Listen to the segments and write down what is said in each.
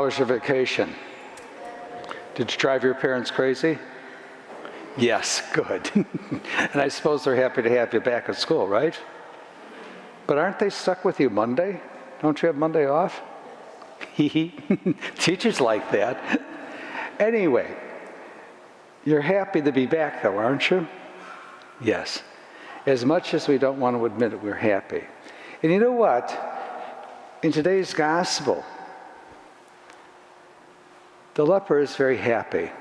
How was your vacation? Did you drive your parents crazy? Yes, good. And I suppose they're happy to have you back at school, right? But aren't they stuck with you Monday? Don't you have Monday off? Teachers like that. Anyway, you're happy to be back though, aren't you? Yes. As much as we don't want to admit it, we're happy. And you know what? In today's gospel, the leper is very happy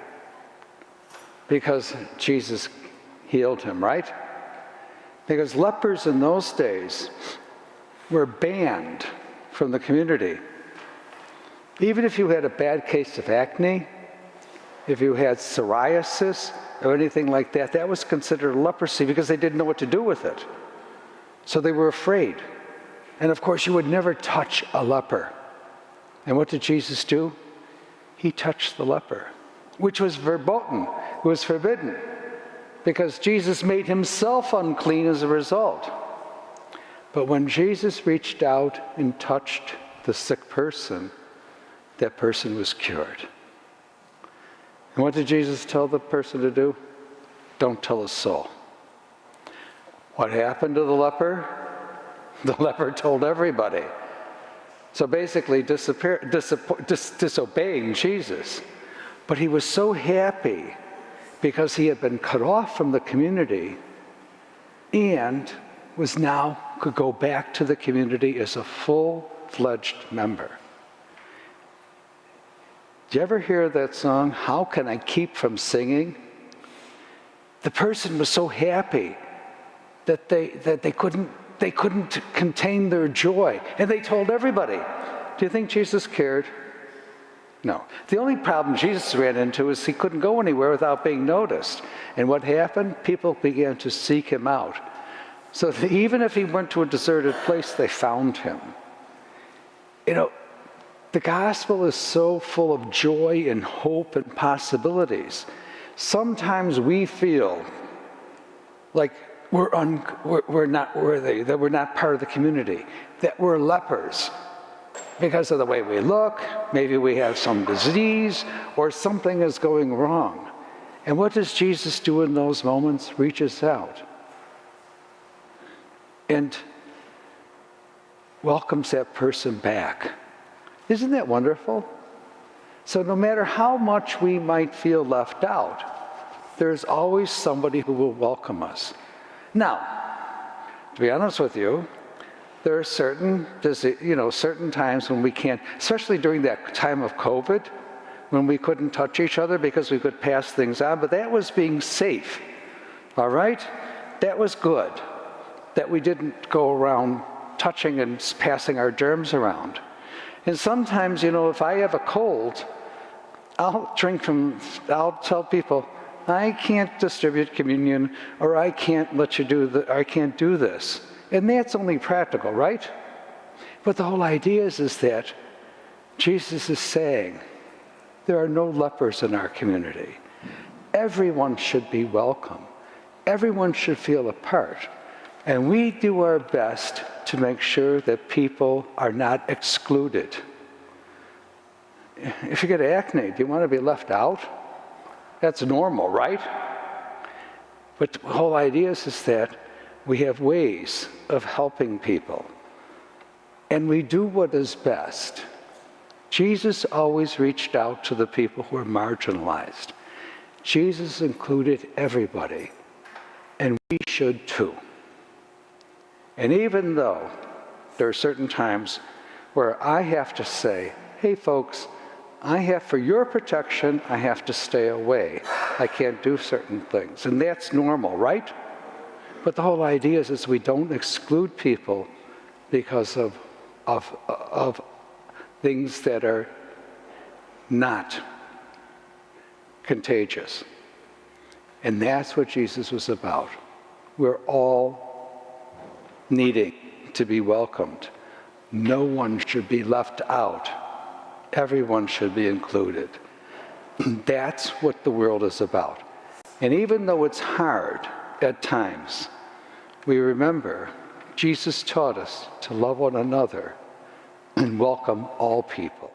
because Jesus healed him, right? Because lepers in those days were banned from the community. Even if you had a bad case of acne, if you had psoriasis or anything like that, that was considered leprosy because they didn't know what to do with it. So they were afraid. And of course, you would never touch a leper. And what did Jesus do? He touched the leper, which was verboten. It was forbidden because Jesus made himself unclean as a result. But when Jesus reached out and touched the sick person, that person was cured. And what did Jesus tell the person to do? Don't tell a soul. What happened to the leper? The leper told everybody. So basically disobeying Jesus. But he was so happy because he had been cut off from the community and was now could go back to the community as a full-fledged member. Did you ever hear that song, How Can I Keep From Singing? The person was so happy that they couldn't contain their joy. And they told everybody. Do you think Jesus cared? No. The only problem Jesus ran into is he couldn't go anywhere without being noticed. And what happened? People began to seek him out. So that even if he went to a deserted place, they found him. You know, the gospel is so full of joy and hope and possibilities. Sometimes we feel like we're not worthy, that we're not part of the community, that we're lepers because of the way we look, maybe we have some disease, or something is going wrong. And what does Jesus do in those moments? Reaches out and welcomes that person back. Isn't that wonderful? So no matter how much we might feel left out, there's always somebody who will welcome us. Now, to be honest with you, there are certain times when we can't, especially during that time of COVID, when we couldn't touch each other because we could pass things on, but that was being safe, all right? That was good, that we didn't go around touching and passing our germs around. And sometimes, if I have a cold, I'll tell people, I can't distribute communion, or I can't let you I can't do this. And that's only practical, right? But the whole idea is that Jesus is saying, there are no lepers in our community. Everyone should be welcome. Everyone should feel a part. And we do our best to make sure that people are not excluded. If you get acne, do you want to be left out? That's normal, right? But the whole idea is that we have ways of helping people. And we do what is best. Jesus always reached out to the people who were marginalized. Jesus included everybody. And we should too. And even though there are certain times where I have to say, hey folks, for your protection, I have to stay away. I can't do certain things. And that's normal, right? But the whole idea is we don't exclude people because of things that are not contagious. And that's what Jesus was about. We're all needing to be welcomed. No one should be left out. Everyone should be included. That's what the world is about. And even though it's hard at times, we remember Jesus taught us to love one another and welcome all people.